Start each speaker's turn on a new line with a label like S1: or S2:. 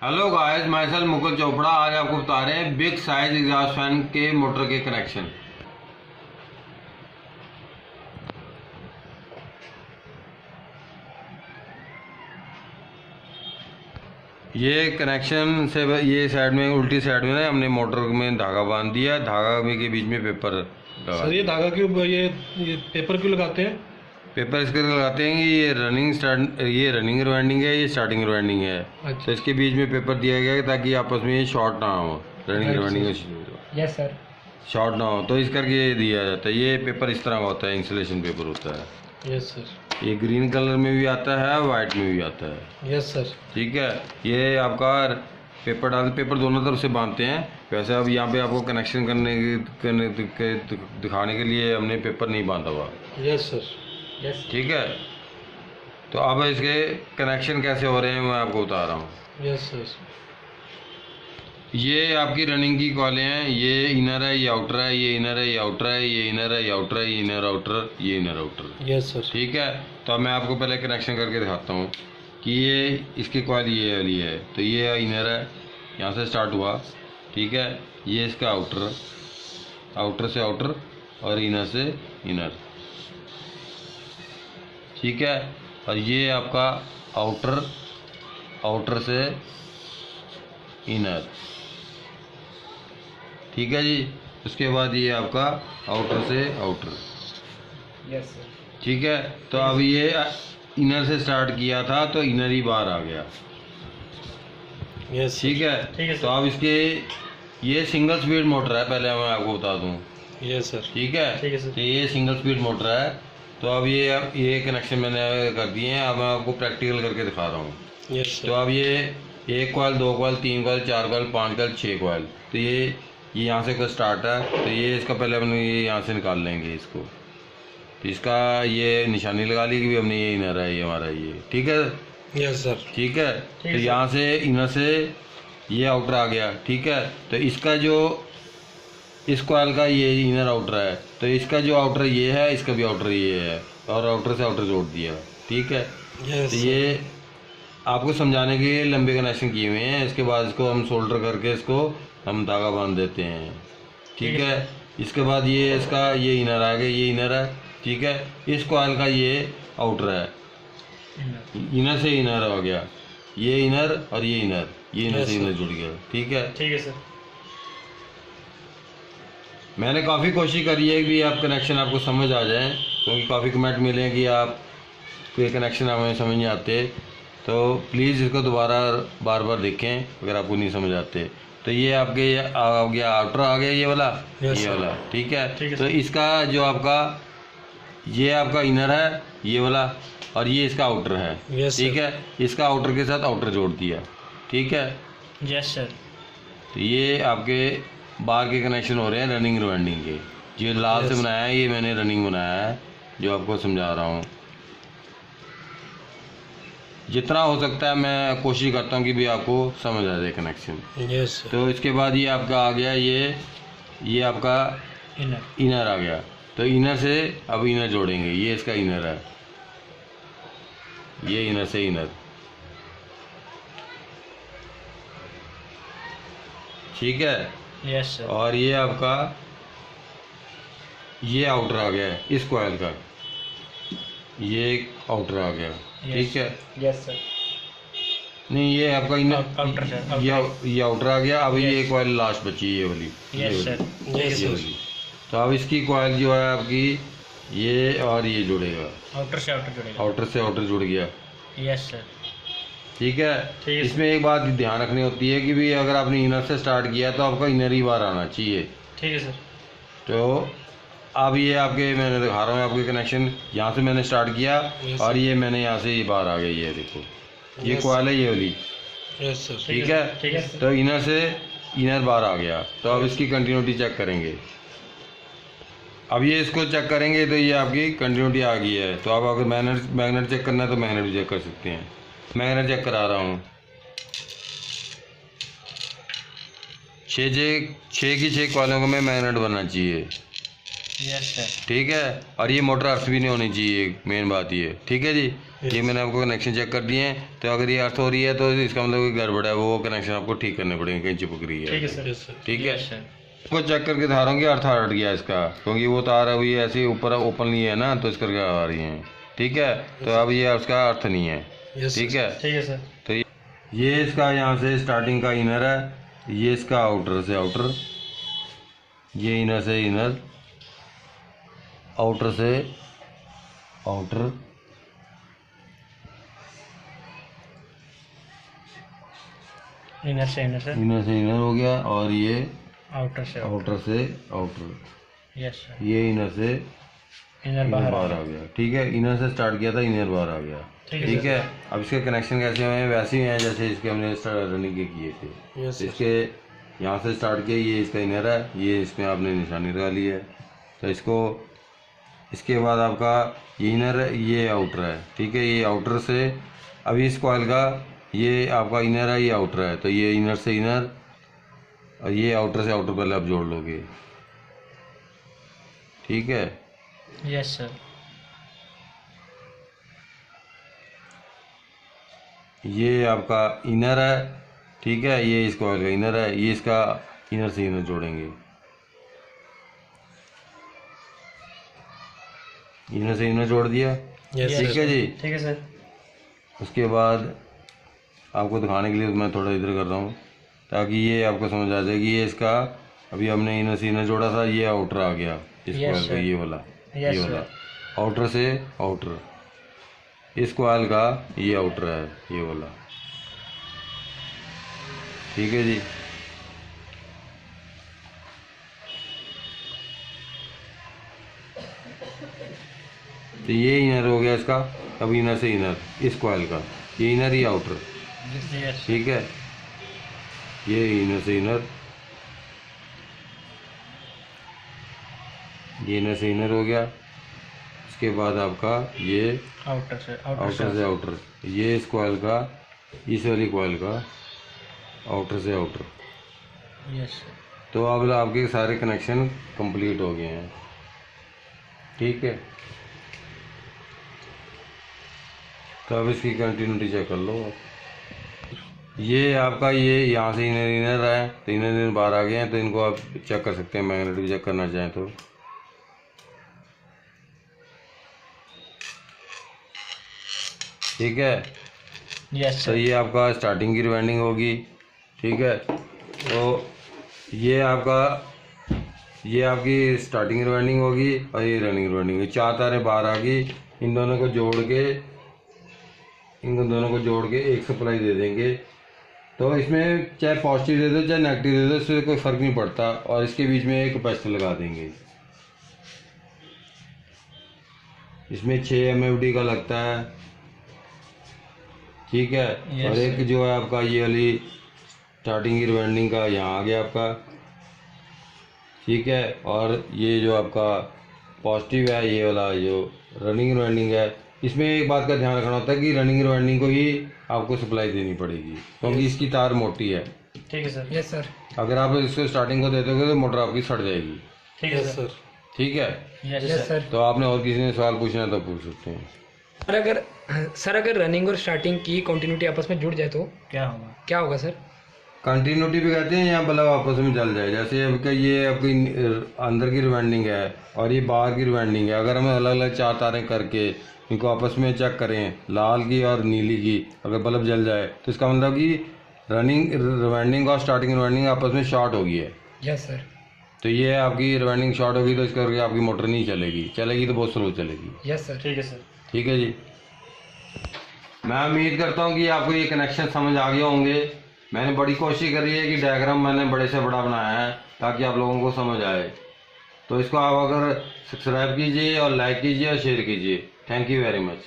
S1: Hello guys, मैं self Mukul Chopra. आज आपको बता रहे हैं बिग साइज एग्जॉस्ट फैन के मोटर के कनेक्शन। ये कनेक्शन से ये साइड में, उल्टी साइड में ना हमने मोटर में धागा बांध दिया। धागा में के बीच में पेपर लगा।
S2: सर ये धागा क्यों, ये पेपर क्यों लगाते हैं?
S1: पेपर इसके लगाते हैं कि ये रनिंग रिवाइंडिंग है, ये स्टार्टिंग रिवाइंडिंग है।
S2: अच्छा।
S1: तो इसके बीच में पेपर दिया गया है ताकि आपस में ये शॉर्ट ना हो, running rewinding
S2: yes sir.
S1: Short ना हो, तो इस करके ये दिया जाता है। ये पेपर इस तरह का होता है, इंसुलेशन पेपर होता है।
S2: Yes sir.
S1: ये ग्रीन कलर में भी आता है, वाइट में भी आता है।
S2: Yes sir.
S1: ठीक है, ये आपका पेपर दोनों तरफ से बांधते हैं। वैसे अब यहाँ पे आपको कनेक्शन दिखाने के लिए हमने पेपर नहीं बांधा हुआ।
S2: Yes sir. यस।
S1: ठीक है, तो अब इसके कनेक्शन कैसे हो रहे हैं मैं आपको बता रहा हूँ।
S2: Yes sir.
S1: ये आपकी रनिंग की कॉलें हैं। ये इनर है, ये आउटर है, ये इनर है, ये आउटर है, ये इनर है, ये आउटर है, ये इनर आउटर, ये इनर आउटर।
S2: Yes sir.
S1: ठीक है, तो अब मैं आपको पहले कनेक्शन करके दिखाता हूँ कि ये इसकी कॉइल ये वाली है। तो ये इनर है, यहाँ से स्टार्ट हुआ। ठीक है, ये इसका आउटर, आउटर से आउटर और इनर से इनर। ठीक है, और ये आपका आउटर, आउटर से इनर। ठीक है जी, उसके बाद ये आपका आउटर से आउटर।
S2: Yes sir.
S1: ठीक है, तो अब ये इनर से स्टार्ट किया था तो इनर ही बाहर आ गया।
S2: यस।
S1: ठीक है, तो अब इसके ये सिंगल स्पीड मोटर है, पहले मैं आपको बता दूं।
S2: Yes sir.
S1: ठीक है सर। तो ये सिंगल स्पीड मोटर है। तो अब ये कनेक्शन मैंने कर दिए हैं। अब मैं आपको प्रैक्टिकल करके दिखा रहा हूँ।
S2: यस
S1: तो अब ये 1 coil, 2 coil, 3 coil, 4 coil, 5 coil, 6 coil. तो ये यहाँ से का स्टार्ट है। तो ये इसका पहले हमने ये यहाँ से निकाल लेंगे इसको। तो इसका ये निशानी लगा ली कि भी हमने ये इनर है, ये हमारा ये। ठीक है।
S2: Yes sir.
S1: ठीक है, तो यहाँ से इनर से ये आउटर आ गया। ठीक है, तो इसका जो इस कॉइल का ये इनर आउटर है, तो इसका जो आउटर ये है, इसका भी आउटर ये है, और आउटर से आउटर जोड़ दिया। ठीक है, तो ये आपको समझाने के लिए लंबे कनेक्शन किए हुए हैं। इसके बाद इसको हम सोल्डर करके इसको हम धागा बांध देते हैं। ठीक है, इसके बाद ये इसका ये इनर आ गया, ये इनर है। ठीक है, इस कॉइल का ये आउटर है, इनर से इनर हो गया, ये इनर और ये इनर, ये इनर से इनर जुड़ गया। ठीक है सर। मैंने काफ़ी कोशिश करी है कि आप कनेक्शन आपको समझ आ जाए, क्योंकि काफ़ी कमेंट मिले हैं कि आप कोई कनेक्शन हमें समझ नहीं आते। तो प्लीज़ इसको दोबारा बार बार देखें अगर आपको नहीं समझ आते। तो ये आपके आ गया, आउटर आ गया ये वाला, ये वाला। ठीक है, तो इसका जो आपका ये आपका इनर है ये वाला, और ये इसका आउटर है। ठीक है, इसका आउटर के साथ आउटर जोड़ दिया। ठीक है।
S2: Yes sir.
S1: तो ये आपके बाहर के कनेक्शन हो रहे हैं रनिंग रिवाइंडिंग के। जो लाल से बनाया है ये मैंने रनिंग बनाया है, जो आपको समझा रहा हूँ। जितना हो सकता है मैं कोशिश करता हूँ कि भी आपको समझ आ जाए कनेक्शन।
S2: यस।
S1: तो इसके बाद ये आपका आ गया, ये आपका इनर आ गया। तो इनर से अब इनर जोड़ेंगे, ये इसका इनर है, ये इनर से इनर। ठीक है।
S2: Yes sir.
S1: और ये आपका ये आउटर आ गया है इस कॉइल का, ये आउटर आ गया। ठीक है।
S2: Yes sir.
S1: नहीं, ये आपका इनर
S2: आउटर,
S1: ये आउटर आ गया। अब ये कॉइल लास्ट बची ये वाली,
S2: यस सर।
S1: ये वाली। तो अब इसकी कॉइल जो है आपकी ये और ये जुड़ेगा,
S2: आउटर से आउटर जुड़ेगा,
S1: आउटर से आउटर जुड़ गया।
S2: Yes sir.
S1: ठीक है। इसमें एक बात ध्यान रखनी होती है कि भी अगर आपने इनर से स्टार्ट किया तो आपका इनर ही बाहर आना चाहिए।
S2: ठीक है सर।
S1: तो अब ये आपके मैंने दिखा रहा हूँ आपके कनेक्शन। यहाँ से मैंने स्टार्ट किया और ये मैंने यहाँ से ये बाहर आ गई, ये देखो ये कॉइल है ये वाली।
S2: Yes sir.
S1: ठीक है, तो इनर से इनर बाहर आ गया। तो अब इसकी कंटिन्यूटी चेक करेंगे। अब ये इसको चेक करेंगे तो ये आपकी कंटिन्यूटी आ गई है। तो अब अगर मैग्नेट चेक करना है तो मैग्नेट भी चेक कर सकते हैं। मैग्नेट चेक करा रहा हूँ। 6 की 6 कॉलों में मैग्नेट बनना चाहिए।
S2: Yes sir.
S1: ठीक है, और ये मोटर अर्थ भी नहीं होनी चाहिए, मेन बात ये। ठीक है जी। ये मैंने आपको कनेक्शन चेक कर दिए हैं। तो अगर ये अर्थ हो रही है तो इसका मतलब कोई गड़बड़ है, वो कनेक्शन आपको ठीक करने पड़ेंगे, कहीं चिपक रही है।
S2: ठीक है सर।
S3: Yes sir.
S1: ठीक है,
S2: यस सर।
S1: इसको चेक करके दिखा रहा हूँ कि अर्थ हट गया इसका, क्योंकि वो तार अभी ऐसे ही ऊपर ओपन नहीं है ना, तो इस करके आ रही हैं। ठीक है, तो अब ये उसका अर्थ नहीं है।
S3: यस
S1: ठीक है,
S2: ठीक है सर।
S1: तो ये इसका यहाँ से स्टार्टिंग का इनर है, ये इसका आउटर से आउटर, ये इनर से इनर, आउटर से आउटर,
S2: इनर से इनर सर।
S1: इनर से इनर हो गया, और ये
S2: आउटर से आउटर।
S1: आउटर से आउटर,
S2: यस सर।
S1: ये इनर से
S2: इनर
S1: इनर
S2: बाहर
S1: बाहर आ गया। ठीक है, इनर से स्टार्ट किया था, इनर बाहर आ गया। ठीक है, अब इसके कनेक्शन कैसे हुए हैं, वैसे ही हैं जैसे इसके हमने रनिंग के किए थे।
S3: Yes sir.
S1: इसके यहाँ से स्टार्ट किया, ये इसका इनर है, ये इसमें आपने निशानी लगा ली है। तो इसको, इसके बाद आपका ये इनर है, ये आउटर है। ठीक है, ये आउटर से अभी इस कॉइल का ये आपका इनर है, ये आउटर है, तो ये इनर से इनर और ये आउटर से आउटर पहले आप जोड़ लोगे। ठीक है,
S2: यस सर।
S1: ये आपका इनर है। ठीक है, ये इस कॉइल का इनर है, ये इसका इनर से इनर जोड़ेंगे, इनर से इनर जोड़ दिया।
S3: यस
S1: ठीक है जी।
S2: ठीक है सर।
S1: उसके बाद आपको दिखाने के लिए मैं थोड़ा इधर कर रहा हूँ, ताकि ये आपको समझ आ जाए कि ये इसका अभी हमने इनर से इनर जोड़ा था, ये आउटर आ गया इस
S2: Yes,
S1: कॉइल का,
S2: sir.
S1: ये वाला,
S2: Yes,
S1: ये वाला आउटर से आउटर, इस कॉइल का ये आउटर है, ये वाला। ठीक है जी। तो ये इनर हो गया इसका, अब इनर से इनर इस कॉइल का, ये इनर ही आउटर।
S2: यस।
S1: ठीक है, ये इनर से इनर, ये इनर से इनर हो गया। इसके बाद आपका ये
S2: आउटर से आउटर
S1: आउटर से आउटर, ये इस कॉइल का, इस वाली कॉइल का आउटर से आउटर।
S2: Yes sir.
S1: तो अब आपके सारे कनेक्शन कंप्लीट हो गए हैं। ठीक है, तो अब इसकी कंटिन्यूटी चेक कर लो। ये आपका ये यहाँ से इनर इनर है, तो इनर इनर बाहर आ गए हैं, तो इनको आप चेक कर सकते हैं, मैग्नेट भी चेक करना चाहें तो। ठीक है,
S2: यस
S1: तो
S2: सर।
S1: ये आपका स्टार्टिंग की रिवाइंडिंग होगी। ठीक है, तो ये आपकी स्टार्टिंग रिवाइंडिंग होगी और ये रनिंग रिवाइंडिंग होगी। 4 तारें बाहर आ गई, इन दोनों को जोड़ के एक सप्लाई दे देंगे। तो इसमें चाहे पॉजिटिव दे दो चाहे नेगेटिव दे दो, इससे कोई फ़र्क नहीं पड़ता। और इसके बीच में एक कैपेसिटर लगा देंगे, इसमें 6 MFD का लगता है। ठीक है,
S2: Yes,
S1: और एक जो है आपका ये वाली स्टार्टिंग की रिवाइंडिंग का यहाँ आ गया आपका। ठीक है, और ये जो आपका पॉजिटिव है, ये वाला जो रनिंग रिवाइंडिंग है, इसमें एक बात का ध्यान रखना होता है कि रनिंग रिवाइंडिंग को ही आपको सप्लाई देनी पड़ेगी, क्योंकि इसकी तार मोटी है।
S2: ठीक है सर।
S3: Yes sir.
S1: अगर आप इसको स्टार्टिंग को दे दोगे तो मोटर आपकी सड़ जाएगी।
S2: ठीक है
S3: यस
S2: सर।
S3: सर।
S1: ठीक है,
S2: यस
S3: यस
S2: सर।
S3: सर।
S1: तो आपने और किसी ने सवाल पूछना है तो पूछ सकते हैं।
S3: अगर रनिंग और स्टार्टिंग की कंटिन्यूटी आपस में जुड़ जाए तो
S2: क्या होगा?
S3: क्या होगा सर?
S1: कंटिन्यूटी भी कहते हैं, या बल्ब आपस में जल जाए। जैसे अब ये आपकी अंदर की रिवाइंडिंग है और ये बाहर की रिवाइंडिंग है, अगर हम अलग अलग 4 तारें करके इनको आपस में चेक करें, लाल की और नीली की, अगर बल्ब जल जाए तो इसका मतलब कि रनिंग रिवाइंडिंग और स्टार्टिंग रिवाइंडिंग आपस में शॉर्ट हो गई है।
S3: Yes sir.
S1: तो ये आपकी रिवाइंडिंग शॉर्ट होगी तो इस करके आपकी मोटर नहीं चलेगी तो बहुत स्लो चलेगी।
S3: Yes sir.
S2: ठीक है सर।
S1: ठीक है जी, मैं उम्मीद करता हूँ कि आपको ये कनेक्शन समझ आ गए होंगे। मैंने बड़ी कोशिश करी है कि डायग्राम मैंने बड़े से बड़ा बनाया है ताकि आप लोगों को समझ आए। तो इसको आप अगर सब्सक्राइब कीजिए और लाइक कीजिए और शेयर कीजिए। Thank you very much.